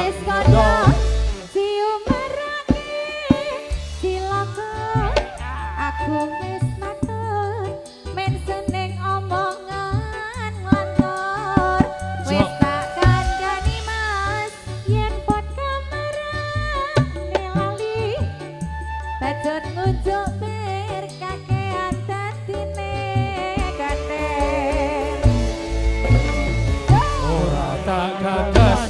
wis kono cium merake cilaka aku wis matur men seneng omongan ngantor wis tak kandhani mas yen pot kamarane lali bajut ngunjuk ber kakean dadine gandeng ora tak gagas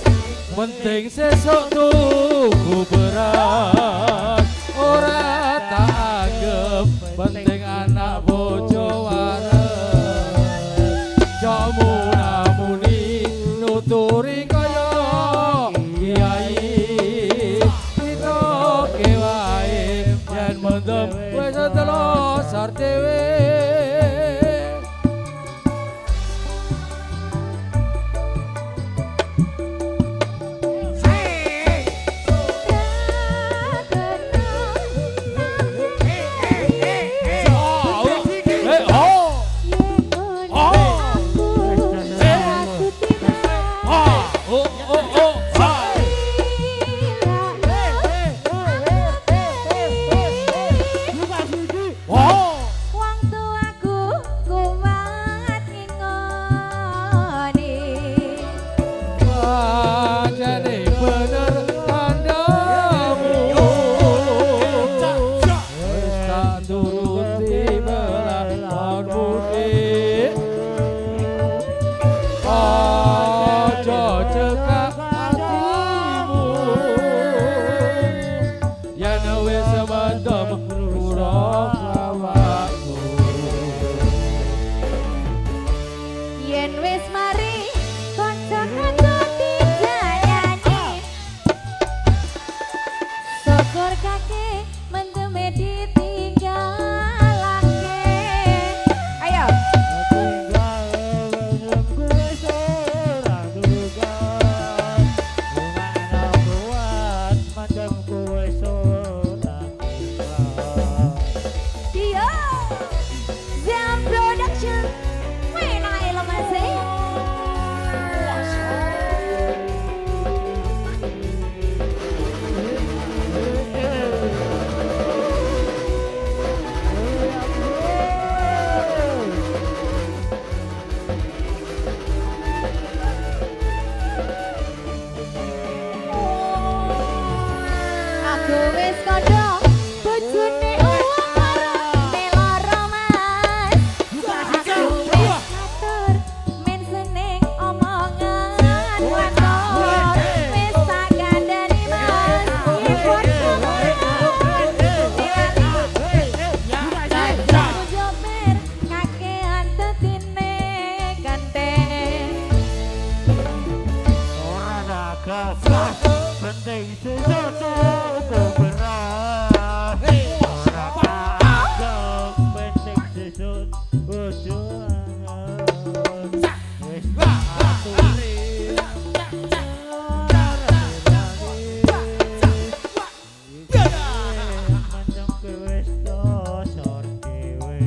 penting sesuk tuku beras ora tak anggap penting anak bojo waras jamu namuni nuturi kaya kiai kita kewae yen mendem wis telosar dhewe yen wis mari kanca-kanca tidak nyanyi syukur kakek mendeme ditinggalake ayo Jam Production menai lemase aku wis kodho bojone uwong karo meloro mas aku wis matur men seneng omongan wator wis tak kandhani mas ipun jomer kakean tetine ganteng ora nagas penting sesuatu beras ora nagas penting sesuatu wis aturi menyang wis dosor dhewe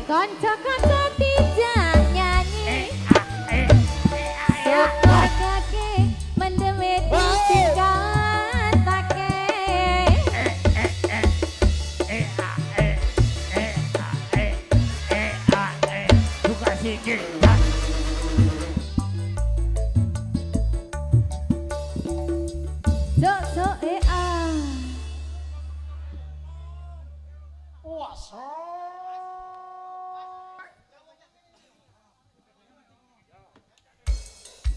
kanca-kanca tidak nyanyi syukur kakek mendeme ditinggalake buka sikit sok ah.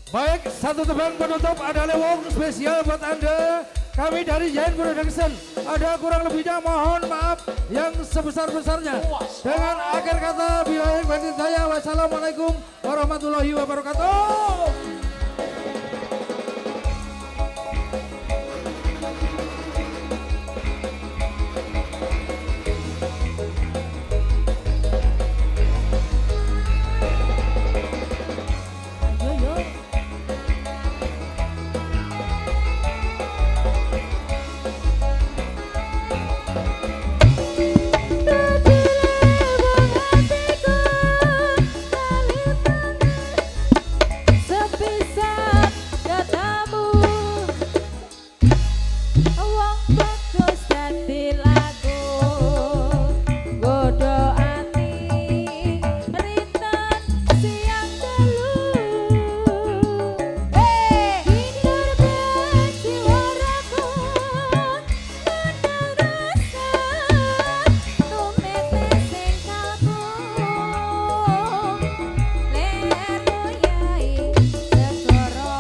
Baik, satu tebang penutup ada lewong spesial buat Anda. Kami dari Giant Production. Ada kurang lebihnya mohon maaf yang sebesar-besarnya. Dengan akhir kata biaya batin saya, wassalamualaikum warahmatullahi wabarakatuh. Ayo yo. Sepisah katamu, wong bagus dadi lagu, godho ati rintan siang telu. Pinur benci waraku, nandang rasa, tumete sing kalbu. Lermu yai segoro,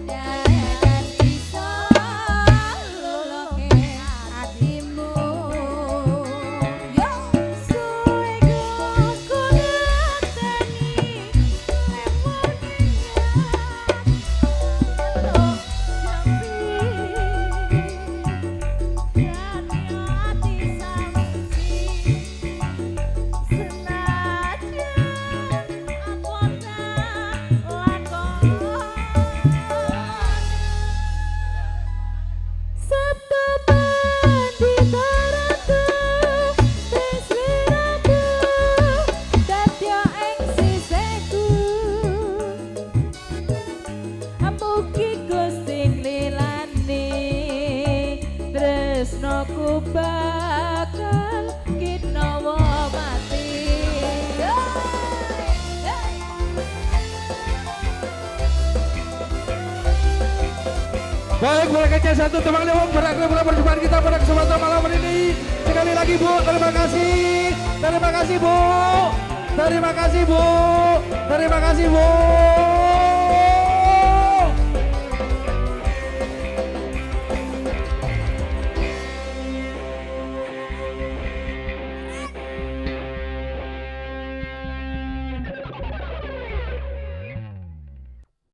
jangan iso luluke hatimu. Yo suwe ku ngerteni Tresnoku bakal kinawa mati. Baik, berikutnya satu tebang lewong berakhir perjumpaan kita pada kesempatan malam ini. Sekali lagi Bu, terima kasih. Terima kasih Bu. Terima kasih Bu. Terima kasih Bu.